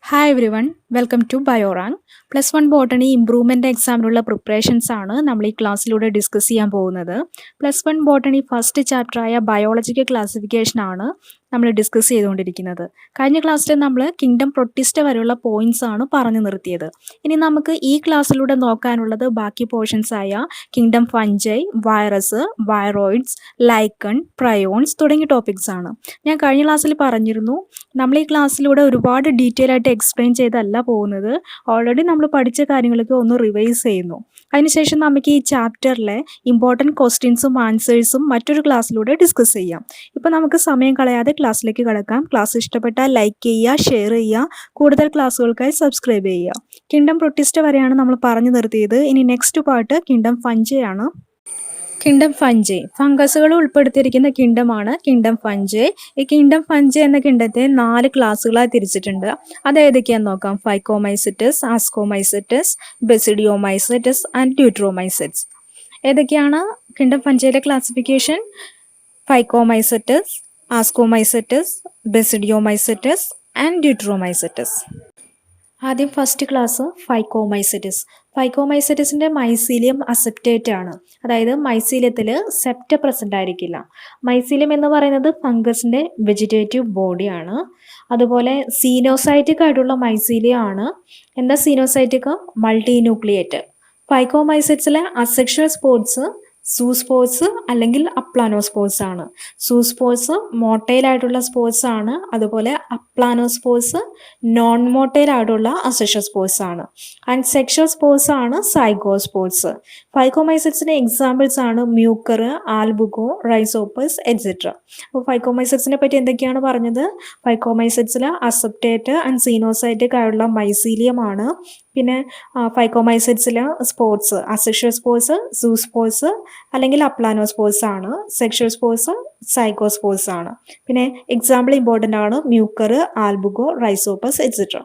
Hi everyone, welcome to Biorang. +1 botany improvement എക്സാമിനുള്ള preparations ആണ് നമ്മൾ ഈ ക്ലാസ്സിലൂടെ ഡിസ്കസ് ചെയ്യാൻ പോകുന്നത്. +1 ബോട്ടണി ഫസ്റ്റ് ചാപ്റ്ററായ ബയോളജിക്കൽ ക്ലാസിഫിക്കേഷൻ ആണ് നമ്മൾ ഡിസ്കസ് ചെയ്തുകൊണ്ടിരിക്കുന്നത്. കഴിഞ്ഞ ക്ലാസ്സിൽ നമ്മൾ കിങ്ഡം പ്രൊട്ടിസ്റ്റ വരെയുള്ള പോയിന്റ്സ് ആണ് പറഞ്ഞു നിർത്തിയത്. ഇനി നമുക്ക് ഈ ക്ലാസ്സിലൂടെ നോക്കാനുള്ളത് ബാക്കി പോർഷൻസ് ആയ kingdom fungi, virus, viroids, lichen, prions തുടങ്ങിയ ടോപ്പിക്സ് ആണ്. ഞാൻ കഴിഞ്ഞ ക്ലാസ്സിൽ പറഞ്ഞിരുന്നു, നമ്മൾ ഈ ക്ലാസ്സിലൂടെ ഒരുപാട് ഡീറ്റെയിൽ ആയിട്ട് എക്സ്പ്ലെയിൻ ചെയ്തല്ല പോകുന്നത്. ഓൾറെഡി നമ്മൾ പഠിച്ച കാര്യങ്ങളൊക്കെ ഒന്ന് റിവൈസ് ചെയ്യുന്നു. അതിനുശേഷം നമുക്ക് ഈ ചാപ്റ്ററിലെ ഇമ്പോർട്ടൻറ്റ് ക്വസ്റ്റ്യൻസും ആൻസേഴ്സും മറ്റൊരു ക്ലാസ്സിലൂടെ ഡിസ്കസ് ചെയ്യാം. ഇപ്പോൾ നമുക്ക് സമയം കളയാതെ ക്ലാസ്സിലേക്ക് കടക്കാം. ക്ലാസ് ഇഷ്ടപ്പെട്ടാൽ ലൈക്ക് ചെയ്യുക, ഷെയർ ചെയ്യുക, കൂടുതൽ ക്ലാസ്സുകൾക്കായി സബ്സ്ക്രൈബ് ചെയ്യുക. കിങ്ഡം പ്രൊട്ടിസ്റ്റ വരെയാണ് നമ്മൾ പറഞ്ഞു നിർത്തിയത്. ഇനി നെക്സ്റ്റ് പാർട്ട് കിങ്ഡം ഫഞ്ചൈ ആണ്. കിങ്ഡം ഫഞ്ചൈ ഫംഗസുകൾ ഉൾപ്പെടുത്തിയിരിക്കുന്ന കിങ്ഡമാണ് കിങ്ഡം ഫഞ്ചൈ. ഈ കിങ്ഡം ഫഞ്ചൈ എന്ന കിങ്ഡത്തെ 4 ക്ലാസ്സുകളായി തിരിച്ചിട്ടുണ്ട്. അത് ഏതൊക്കെയാണെന്ന് നോക്കാം. Phycomycetes, ascomycetes, basidiomycetes and deuteromycetes. ഏതൊക്കെയാണ് കിങ്ഡം ഫഞ്ചൈയിലെ classification? Phycomycetes, ascomycetes, basidiomycetes and deuteromycetes. ആദ്യം ഫസ്റ്റ് ക്ലാസ് ഫൈക്കോമൈസെറ്റസ്. ഫൈക്കോമൈസെറ്റസിൻ്റെ മൈസീലിയം അസെപ്റ്റേറ്റ് ആണ്. അതായത് മൈസീലിയത്തിൽ സെപ്റ്റ പ്രസൻ്റ് ആയിരിക്കില്ല. മൈസീലിയം എന്ന് പറയുന്നത് ഫംഗസിൻ്റെ വെജിറ്റേറ്റീവ് ബോഡിയാണ്. അതുപോലെ സീനോസൈറ്റിക് ആയിട്ടുള്ള മൈസീലിയം ആണ്. എന്താ സീനോസൈറ്റിക്? Multinucleate. ഫൈക്കോമൈസെറ്റ്സിലെ അസെക്ഷൽ സ്പോർട്സ് സൂസ്പോർട്സ് അല്ലെങ്കിൽ അപ്ലാനോസ്പോർട്സ് ആണ്. സൂസ്പോർട്സ് മോട്ടൈൽ ആയിട്ടുള്ള സ്പോർട്സ് ആണ്. അതുപോലെ അപ്ലാനോസ്പോർട്സ് നോൺ മോട്ടൈൽ ആയിട്ടുള്ള അസെക്ഷൽ സ്പോർട്സ് ആണ്. ആൻഡ് സെക്ഷൽ സ്പോർട്സ് ആണ് സൈഗോസ്പോർട്സ്. ഫൈക്കോമൈസെറ്റ്സിന്റെ എക്സാമ്പിൾസ് ആണ് മ്യൂക്കർ, ആൽബുഗോ, റൈസോപ്പസ് എക്സെട്ര. അപ്പോൾ ഫൈക്കോമൈസെറ്റ്സിനെ പറ്റി എന്തൊക്കെയാണ് പറഞ്ഞത്? ഫൈക്കോമൈസെറ്റ്സിൽ അസെപ്റ്റേറ്റ് ആൻഡ് സീനോസൈറ്റിക് ആയിട്ടുള്ള മൈസീലിയം ആണ്. പിന്നെ ഫൈക്കോമൈസെറ്റ്സിൽ സ്പോർട്സ് അസെക്ഷൽ സ്പോർട്സ് സൂസ്പോർട്സ് അല്ലെങ്കിൽ അപ്ലാനോസ്പോർട്സ് ആണ്. സെക്ഷൽ സ്പോർട്സ് സൈക്കോസ്പോർട്സ് ആണ്. പിന്നെ എക്സാമ്പിൾ ഇമ്പോർട്ടൻ്റ് ആണ് Mucor, Albugo, Rhizopus etcetera.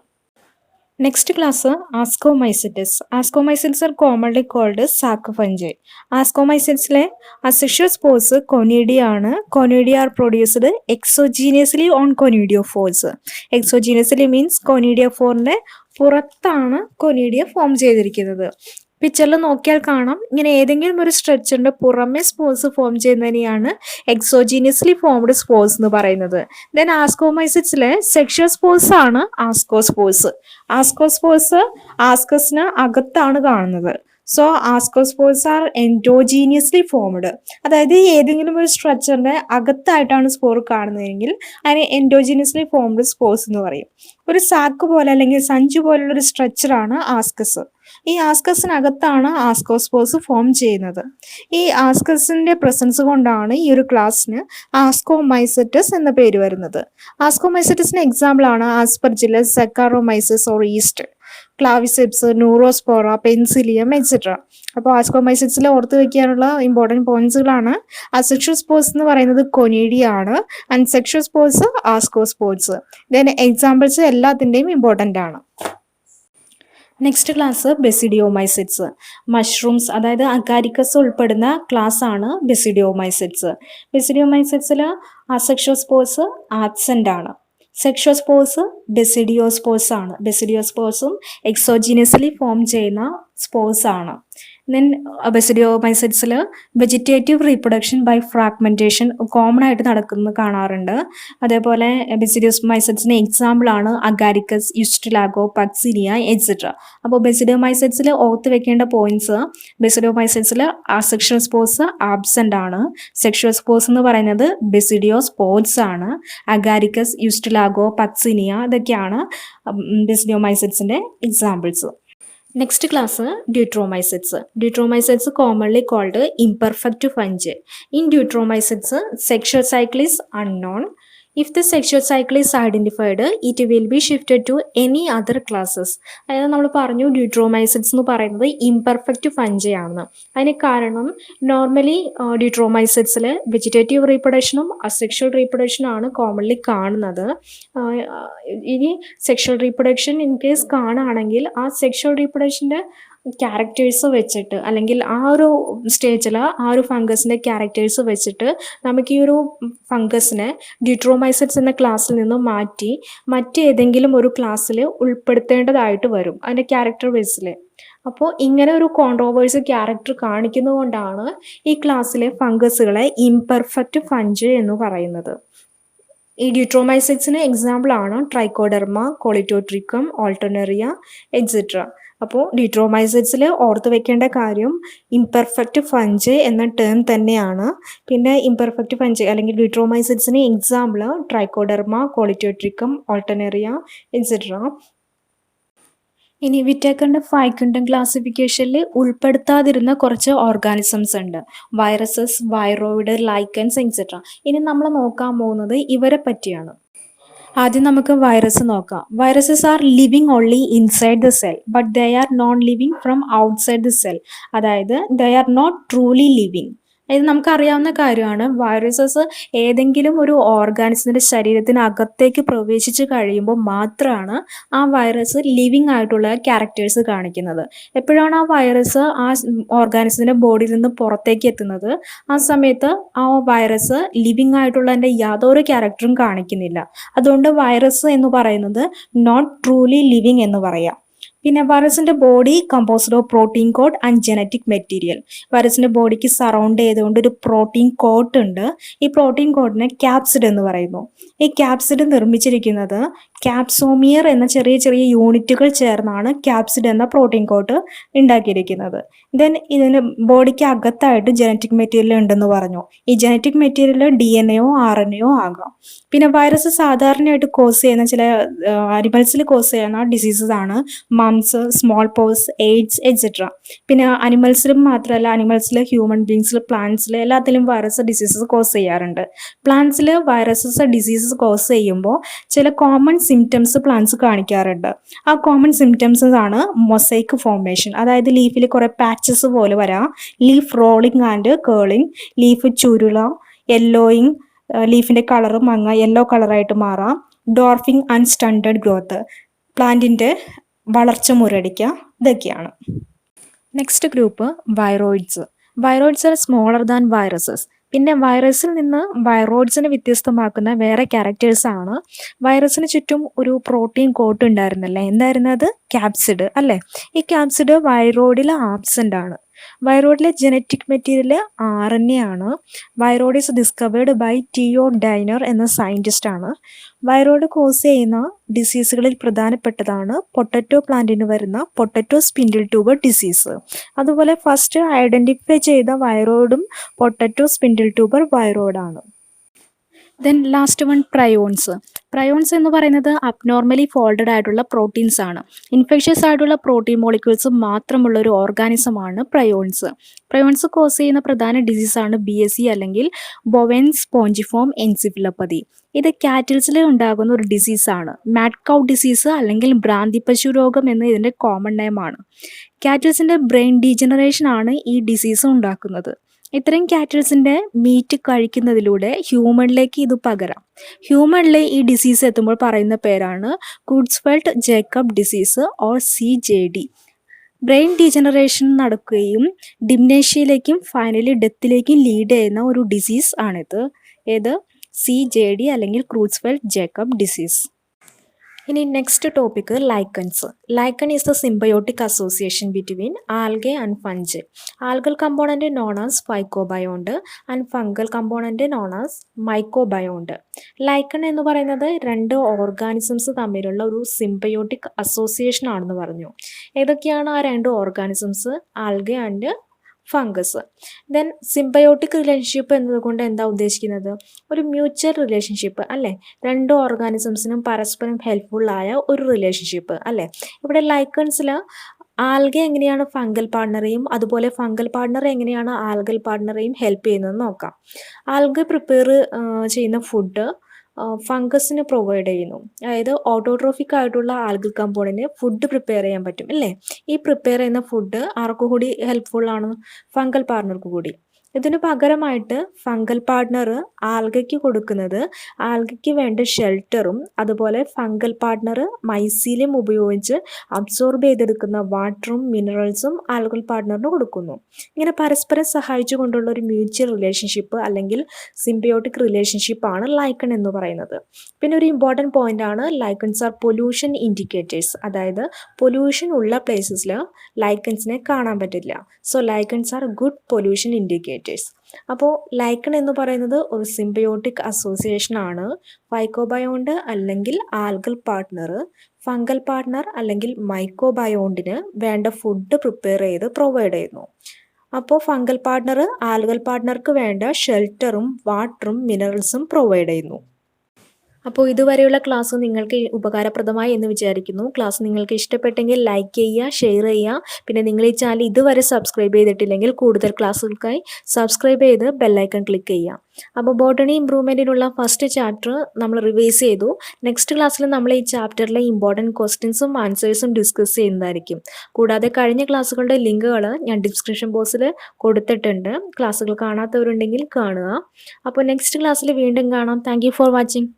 Next class ascomycetes. Ascomycetes are commonly called sac fungi. ആസ്കോമൈസെറ്റ്സിലെ അസെക്ഷൽ സ്പോർട്സ് കൊനീഡിയ ആണ്. Conidia are produced exogenously on conidiophores. Exogenously means കൊനീഡിയോഫോറിൻ്റെ പുറത്താണ് conidia form ചെയ്തിരിക്കുന്നത്. പിക്ചറിൽ നോക്കിയാൽ കാണാം, ഇങ്ങനെ ഏതെങ്കിലും ഒരു സ്ട്രക്ചറിന്റെ പുറമെ സ്പോർസ് ഫോം ചെയ്യുന്നതിനെയാണ് എക്സോജീനിയസ്ലി ഫോംഡ് സ്പോർസ് എന്ന് പറയുന്നത്. ദെൻ ആസ്കോമൈസെറ്റ്സിലെ സെക്ഷൽ സ്പോർസ് ആണ് ആസ്കോസ്പോർസ്. ആസ്കോസ്പോർസ് ആസ്കസിന് അകത്താണ് കാണുന്നത്. So ascospores are endogenously formed. അതായത് ഏതെങ്കിലും ഒരു സ്ട്രക്ചറിന്റെ അകത്തായിട്ടാണ് സ്പോർ കാണുന്നതെങ്കിൽ അതിനെ എൻഡോജീനിയസ്ലി ഫോംഡ് സ്പോർസ് എന്ന് പറയും. ഒരു സാക്ക് പോലെ അല്ലെങ്കിൽ സഞ്ചു പോലുള്ള ഒരു സ്ട്രക്ചറാണ് ആസ്കസ്. ഈ ആസ്കസിനകത്താണ് ആസ്കോസ്പോർസ് ഫോം ചെയ്യുന്നത്. ഈ ആസ്കസിന്റെ പ്രസൻസ് കൊണ്ടാണ് ഈ ഒരു ക്ലാസ്സിന് ആസ്കോമൈസെറ്റസ് എന്ന പേര് വരുന്നത്. ആസ്കോമൈസെറ്റസിന് എക്സാമ്പിൾ ആണ് Aspergillus, Saccharomyces or yeast, Claviceps, Neurospora, Penicillium etcetera. അപ്പോൾ ആസ്കോമൈസെറ്റ്സിൽ ഓർത്ത് വെക്കാനുള്ള ഇമ്പോർട്ടൻറ്റ് പോയിന്റ്സുകളാണ് അസെക്ഷൽ സ്പോർസ് എന്ന് പറയുന്നത് കൊനീഡിയ ആണ്. And sexual spores ascospores. Then examples എല്ലാത്തിൻ്റെയും ഇമ്പോർട്ടൻ്റ് ആണ്. Next class basidiomycetes. മഷ്റൂംസ് അതായത് അഗാരിക്കസ് ഉൾപ്പെടുന്ന ക്ലാസ് ആണ് ബെസിഡിയോമൈസെറ്റ്സ്. ബെസിഡിയോമൈസെറ്റ്സിൽ അസെക്ഷൽ സ്പോർസ് ആബ്സെൻ്റ് ആണ്. സെക്ഷൽ സ്പോർസ് ബെസിഡിയോസ്പോർസ് ആണ്. ബെസിഡിയോസ്പോർസും എക്സോജീനിയസ്ലി ഫോം ചെയ്യുന്ന സ്പോർസ് ആണ്. ദെൻ ബെസിഡിയോമൈസെറ്റ്സിൽ vegetative reproduction by fragmentation common ആയിട്ട് നടക്കുന്നത് കാണാറുണ്ട്. അതേപോലെ ബെസിഡിയോമൈസെറ്റ്സിന് എക്സാമ്പിൾ ആണ് അഗാരിക്കസ്, യുസ്റ്റിലാഗോ, പക്സിനിയ എക്സെട്ര. അപ്പോൾ ബെസിഡിയോമൈസെറ്റ്സിൽ ഓർത്ത് വെക്കേണ്ട പോയിന്റ്സ്: ബെസിഡിയോമൈസെറ്റ്സിൽ അസെക്ഷൽ സ്പോർസ് ആബ്സെൻ്റ് ആണ്. സെക്ഷൽ സ്പോർസ് എന്ന് പറയുന്നത് ബെസിഡിയോസ്പോർസ് ആണ്. അഗാരിക്കസ്, യുസ്റ്റിലാഗോ, പക്സിനിയ ഇതൊക്കെയാണ് ബെസിഡിയോമൈസെറ്റ്സിൻ്റെ examples. Next class deuteromycetes. Deuteromycetes commonly called imperfect fungi. In deuteromycetes sexual cycle is unknown. If the sexual cycle is identified, it will be shifted to any other classes. അതായത് നമ്മൾ പറഞ്ഞു ഡ്യൂട്രോമൈസെറ്റ്സ് എന്ന് പറയുന്നത് imperfect fungi ആണെന്ന്. അതിന് കാരണം normally ഡ്യൂട്രോമൈസെറ്റ്സിൽ vegetative റീപ്രൊഡക്ഷനും asexual റീപ്രൊഡക്ഷനും ആണ് commonly കാണുന്നത്. ഇനി സെക്ഷൽ റീപ്രൊഡക്ഷൻ ഇൻ കേസ് കാണുകയാണെങ്കിൽ ആ സെക്ഷൽ റീപ്രൊഡക്ഷൻ്റെ ക്യാരക്ടേഴ്സ് വെച്ചിട്ട് അല്ലെങ്കിൽ ആ ഒരു സ്റ്റേജിൽ ആ ഒരു ഫംഗസിൻ്റെ ക്യാരക്ടേഴ്സ് വെച്ചിട്ട് നമുക്ക് ഈ ഒരു ഫംഗസിനെ ഡ്യൂട്രോമൈസറ്റ്സ് എന്ന ക്ലാസ്സിൽ നിന്ന് മാറ്റി മറ്റേതെങ്കിലും ഒരു ക്ലാസ്സിൽ ഉൾപ്പെടുത്തേണ്ടതായിട്ട് വരും അതിൻ്റെ ക്യാരക്ടർ ബേസിൽ. അപ്പോൾ ഇങ്ങനെ ഒരു കോൺട്രോവേഴ്സി ക്യാരക്ടർ കാണിക്കുന്നതുകൊണ്ടാണ് ഈ ക്ലാസ്സിലെ ഫംഗസുകളെ ഇംപെർഫെക്റ്റ് ഫഞ്ച് എന്ന് പറയുന്നത്. ഈ ഡ്യൂട്രോമൈസറ്റ്സിന് എക്സാമ്പിളാണ് ട്രൈക്കോഡെർമ, കോളിറ്റോട്രിക്കം, ഓൾട്ടർനേറിയ എക്സെട്ര. അപ്പോൾ ഡ്യൂട്രോമൈസറ്റ്സിൽ ഓർത്ത് വെക്കേണ്ട കാര്യം ഇംപെർഫെക്റ്റ് ഫഞ്ച് എന്ന ടേം തന്നെയാണ്. പിന്നെ ഇംപെർഫെക്റ്റ് ഫഞ്ച് അല്ലെങ്കിൽ ഡ്യൂട്രോമൈസറ്റ്സിന് example Trichoderma, Colletotrichum, Alternaria etcetera. ഇനി വിറ്റേക്കറിൻ്റെ ഫൈക്കണ്ടം ക്ലാസിഫിക്കേഷനിൽ ഉൾപ്പെടുത്താതിരുന്ന കുറച്ച് ഓർഗാനിസംസ് ഉണ്ട്. Viruses, viroid, lichens etcetera. ഇനി നമ്മൾ നോക്കാൻ പോകുന്നത് ഇവരെ പറ്റിയാണ്. ആദ്യം നമുക്ക് വൈറസ് നോക്കാം. Viruses are living only inside the cell but they are non living from outside the cell. അതായത് they are not truly living. ഇത് നമുക്കറിയാവുന്ന കാര്യമാണ്. വൈറസസ് ഏതെങ്കിലും ഒരു ഓർഗാനിസത്തിൻ്റെ ശരീരത്തിനകത്തേക്ക് പ്രവേശിച്ച് കഴിയുമ്പോൾ മാത്രമാണ് ആ വൈറസ് ലിവിങ് ആയിട്ടുള്ള ക്യാരക്ടേഴ്സ് കാണിക്കുന്നത്. എപ്പോഴാണ് ആ വൈറസ് ആ ഓർഗാനിസത്തിൻ്റെ ബോഡിയിൽ നിന്ന് പുറത്തേക്ക് എത്തുന്നത്, ആ സമയത്ത് ആ വൈറസ് ലിവിങ് ആയിട്ടുള്ളതിൻ്റെ യാതൊരു ക്യാരക്ടറും കാണിക്കുന്നില്ല. അതുകൊണ്ട് വൈറസ് എന്ന് പറയുന്നത് നോട്ട് ട്രൂലി ലിവിങ് എന്ന് പറയാം. പിന്നെ വൈറസിൻ്റെ body composed of protein coat and genetic material. വൈറസിൻ്റെ ബോഡിക്ക് സറൗണ്ട് ചെയ്തുകൊണ്ട് ഒരു പ്രോട്ടീൻ കോട്ട് ഉണ്ട്. ഈ പ്രോട്ടീൻ കോഡിനെ ക്യാപ്സിഡ് എന്ന് പറയുന്നു. ഈ ക്യാപ്സിഡ് നിർമ്മിച്ചിരിക്കുന്നത് ക്യാപ്സോമിയർ എന്ന ചെറിയ ചെറിയ യൂണിറ്റുകൾ ചേർന്നാണ് ക്യാപ്സിഡ് എന്ന പ്രോട്ടീൻ കോട്ട് ഉണ്ടാക്കിയിരിക്കുന്നത്. ദെൻ ഇതിന് ബോഡിക്ക് അകത്തായിട്ട് ജനറ്റിക് മെറ്റീരിയൽ ഉണ്ടെന്ന് പറഞ്ഞു. ഈ ജനറ്റിക് മെറ്റീരിയൽ DNA RNA ആകാം. പിന്നെ വൈറസ് സാധാരണയായിട്ട് കോസ് ചെയ്യുന്ന ചില അനിമൽസിൽ കോസ് ചെയ്യുന്ന ഡിസീസസ് ആണ് moms, small pox, AIDS etcetera. പിന്നെ അനിമൽസിലും മാത്രമല്ല, അനിമൽസിൽ, ഹ്യൂമൻ ബീങ്സിൽ, പ്ലാന്റ്സിൽ എല്ലാത്തിലും വൈറസ് ഡിസീസസ് കോസ് ചെയ്യാറുണ്ട്. പ്ലാന്റ്സിൽ വൈറസസ് ഡിസീസസ് കോസ് ചെയ്യുമ്പോൾ ചില കോമൺ സിംറ്റംസ് പ്ലാന്റ്സ് കാണിക്കാറുണ്ട്. ആ കോമൺ സിംറ്റംസ് ആണ് മൊസൈക്ക് ഫോർമേഷൻ, അതായത് ലീഫിൽ കുറേ പാച്ചസ് പോലെ വരാം, leaf rolling and curling, leaf ചുരുള, യെല്ലോയിങ്, ലീഫിൻ്റെ കളറ് മങ്ങ യെല്ലോ കളറായിട്ട് മാറാം, ഡോർഫിംഗ് ആൻഡ് സ്റ്റണ്ടഡ് ഗ്രോത്ത്, പ്ലാന്റിൻ്റെ വളർച്ച മുരടിക്കുക, ഇതൊക്കെയാണ്. Next group viroids. Viroids R smaller than viruses. പിന്നെ വൈറസിൽ നിന്ന് വൈറോയിഡ്സിനെ വ്യത്യസ്തമാക്കുന്ന വേറെ ക്യാരക്ടേഴ്സ് ആണ്. വൈറസിന് ചുറ്റും ഒരു പ്രോട്ടീൻ കോട്ട് ഉണ്ടായിരുന്നല്ലേ, എന്തായിരുന്നത്? ക്യാപ്സിഡ് അല്ലേ. ഈ ക്യാപ്സിഡ് വൈറോയിഡിൽ ആബ്സെൻ്റ് ആണ്. വൈറോയിഡിലെ ജനറ്റിക് മെറ്റീരിയൽ RNA ആണ്. Viroid is discovered by T.O. Diener എന്ന സയൻറ്റിസ്റ്റ് ആണ്. വൈറോയിഡ് കോസ് ചെയ്യുന്ന ഡിസീസുകളിൽ പ്രധാനപ്പെട്ടതാണ് പൊട്ടറ്റോ പ്ലാന്റിന് വരുന്ന പൊട്ടറ്റോ സ്പിൻഡിൽ ട്യൂബർ ഡിസീസ്. അതുപോലെ ഫസ്റ്റ് ഐഡൻറ്റിഫൈ ചെയ്ത വൈറോയിഡും പൊട്ടറ്റോ സ്പിൻഡിൽ ട്യൂബർ വൈറോയിഡാണ്. Then last one prions. Prions എന്ന് പറയുന്നത് അബ്നോർമലി ഫോൾഡഡ് ആയിട്ടുള്ള പ്രോട്ടീൻസ് ആണ്. ഇൻഫെക്ഷ്യസ് ആയിട്ടുള്ള പ്രോട്ടീൻ മോളിക്യൂൾസ് മാത്രമുള്ള ഒരു ഓർഗാനിസമാണ് പ്രയോൺസ്. പ്രയോൺസ് കോസ് ചെയ്യുന്ന പ്രധാന ഡിസീസാണ് BSE അല്ലെങ്കിൽ ബൊവൈൻ സ്പോഞ്ചിഫോം എൻസിഫിലോപ്പതി. ഇത് കാറ്റിൽസിൽ ഉണ്ടാകുന്ന ഒരു ഡിസീസാണ്. മാഡ് കൗ ഡിസീസ് അല്ലെങ്കിൽ ഭ്രാന്തിപ്പശു രോഗം എന്ന് ഇതിൻ്റെ കോമൺ നെയിമാണ്. കാറ്റിൽസിൻ്റെ ബ്രെയിൻ ഡീജനറേഷൻ ആണ് ഈ ഡിസീസ് ഉണ്ടാക്കുന്നത്. ഇത്തരം കാറ്റിൽസിൻ്റെ മീറ്റ് കഴിക്കുന്നതിലൂടെ ഹ്യൂമണിലേക്ക് ഇത് പകരാം. ഹ്യൂമണിൽ ഈ ഡിസീസ് എത്തുമ്പോൾ പറയുന്ന പേരാണ് Creutzfeldt Jakob disease or CJD. Brain degeneration നടക്കുകയും ഡിംനേഷ്യയിലേക്കും ഫൈനലി ഡെത്തിലേക്കും ലീഡ് ചെയ്യുന്ന ഒരു ഡിസീസ് ആണിത്. ഏത്? CJD അല്ലെങ്കിൽ ക്രൂട്സ്ഫെൽറ്റ് ജേക്കബ് ഡിസീസ്. ഇനി next topic lichens. Lichen is the symbiotic association between algae and fungi. Algal component known as phycobiont and fungal component known as mycobiont. Lichen എന്ന് പറയുന്നത് രണ്ട് organisms തമ്മിലുള്ള ഒരു സിംബയോട്ടിക് അസോസിയേഷൻ ആണെന്ന് പറഞ്ഞു. ഏതൊക്കെയാണ് ആ രണ്ട് organisms? Algae and fungus. Then symbiotic relationship എന്നതുകൊണ്ട് എന്താ ഉദ്ദേശിക്കുന്നത്? ഒരു മ്യൂച്വൽ റിലേഷൻഷിപ്പ് അല്ലേ, രണ്ട് ഓർഗാനിസംസിനും പരസ്പരം ഹെൽപ്ഫുള്ളായ ഒരു റിലേഷൻഷിപ്പ് അല്ലേ. ഇവിടെ ലൈക്കൺസിൽ ആൽഗെ എങ്ങനെയാണ് ഫംഗൽ പാർട്ണറെയും അതുപോലെ ഫംഗൽ പാർട്ണർ എങ്ങനെയാണ് ആൽഗൽ പാർട്ണറെയും ഹെൽപ്പ് ചെയ്യുന്നതെന്ന് നോക്കാം. ആൽഗെ പ്രിപ്പയർ ചെയ്യുന്ന ഫുഡ് ഫംഗസിന് പ്രൊവൈഡ് ചെയ്യുന്നു. അതായത് ഓട്ടോട്രോഫിക് ആയിട്ടുള്ള ആൽഗൽ കമ്പോണൻറ്റിന് ഫുഡ് പ്രിപ്പയർ ചെയ്യാൻ പറ്റും അല്ലേ. ഈ പ്രിപ്പയർ ചെയ്യുന്ന ഫുഡ് ആർക്കു കൂടി ഹെൽപ്ഫുൾ ആണ്? ഫംഗൽ പാർട്ണർക്ക് കൂടി. ഇതിന് പകരമായിട്ട് ഫംഗൽ പാർട്ട്ണർ ആൽഗയ്ക്ക് കൊടുക്കുന്നത് ആൽഗയ്ക്ക് വേണ്ട ഷെൽട്ടറും അതുപോലെ ഫംഗൽ പാർട്ട്ണർ മൈസീലിയം ഉപയോഗിച്ച് അബ്സോർബ് ചെയ്തെടുക്കുന്ന വാട്ടറും മിനറൽസും ആൽഗൽ പാർട്ട്ണറിന് കൊടുക്കുന്നു. ഇങ്ങനെ പരസ്പരം സഹായിച്ചു കൊണ്ടുള്ള ഒരു മ്യൂച്വൽ റിലേഷൻഷിപ്പ് അല്ലെങ്കിൽ സിംബയോട്ടിക് റിലേഷൻഷിപ്പാണ് ലൈക്കൺ എന്ന് പറയുന്നത്. പിന്നെ ഒരു ഇമ്പോർട്ടൻറ്റ് പോയിന്റ് ആണ് ലൈക്കൺസ് ആർ പൊല്യൂഷൻ ഇൻഡിക്കേറ്റേഴ്സ്. അതായത് പൊല്യൂഷൻ ഉള്ള പ്ലേസസിൽ ലൈക്കൺസിനെ കാണാൻ പറ്റില്ല. So lichens are good pollution indicators. അപ്പോൾ ലൈക്കൺ എന്ന് പറയുന്നത് ഒരു സിംബയോട്ടിക് അസോസിയേഷൻ ആണ്. ഫൈക്കോബയോണ്ട് അല്ലെങ്കിൽ ആൽഗൽ പാർട്ട്ണർ ഫംഗൽ പാർട്ട്ണർ അല്ലെങ്കിൽ മൈക്കോബയോണ്ടിന് വേണ്ട ഫുഡ് പ്രിപ്പയർ ചെയ്ത് പ്രൊവൈഡ് ചെയ്യുന്നു. അപ്പോൾ ഫംഗൽ പാർട്ട്ണർ ആൽഗൽ പാർട്ട്ണർക്ക് വേണ്ട ഷെൽട്ടറും വാട്ടറും മിനറൽസും പ്രൊവൈഡ് ചെയ്യുന്നു. അപ്പോൾ ഇതുവരെയുള്ള ക്ലാസ് നിങ്ങൾക്ക് ഉപകാരപ്രദമായി എന്ന് വിചാരിക്കുന്നു. ക്ലാസ് നിങ്ങൾക്ക് ഇഷ്ടപ്പെട്ടെങ്കിൽ ലൈക്ക് ചെയ്യുക, ഷെയർ ചെയ്യുക. പിന്നെ നിങ്ങൾ ഈ ചാനൽ ഇതുവരെ സബ്സ്ക്രൈബ് ചെയ്തിട്ടില്ലെങ്കിൽ കൂടുതൽ ക്ലാസ്സുകൾക്കായി സബ്സ്ക്രൈബ് ചെയ്ത് ബെല്ലൈക്കൺ ക്ലിക്ക് ചെയ്യുക. അപ്പോൾ ബോട്ടണി ഇംപ്രൂവ്മെൻറ്റിനുള്ള ഫസ്റ്റ് ചാപ്റ്റർ നമ്മൾ റിവൈസ് ചെയ്തു. നെക്സ്റ്റ് ക്ലാസ്സിൽ നമ്മൾ ഈ ചാപ്റ്ററിലെ ഇമ്പോർട്ടൻറ്റ് ക്വസ്റ്റ്യൻസും ആൻസേഴ്സും ഡിസ്കസ് ചെയ്യുന്നതായിരിക്കും. കൂടാതെ കഴിഞ്ഞ ക്ലാസ്സുകളുടെ ലിങ്കുകൾ ഞാൻ ഡിസ്ക്രിപ്ഷൻ ബോക്സിൽ കൊടുത്തിട്ടുണ്ട്. ക്ലാസ്സുകൾ കാണാത്തവരുണ്ടെങ്കിൽ കാണുക. അപ്പോൾ നെക്സ്റ്റ് ക്ലാസ്സിൽ വീണ്ടും കാണാം. Thank you for watching.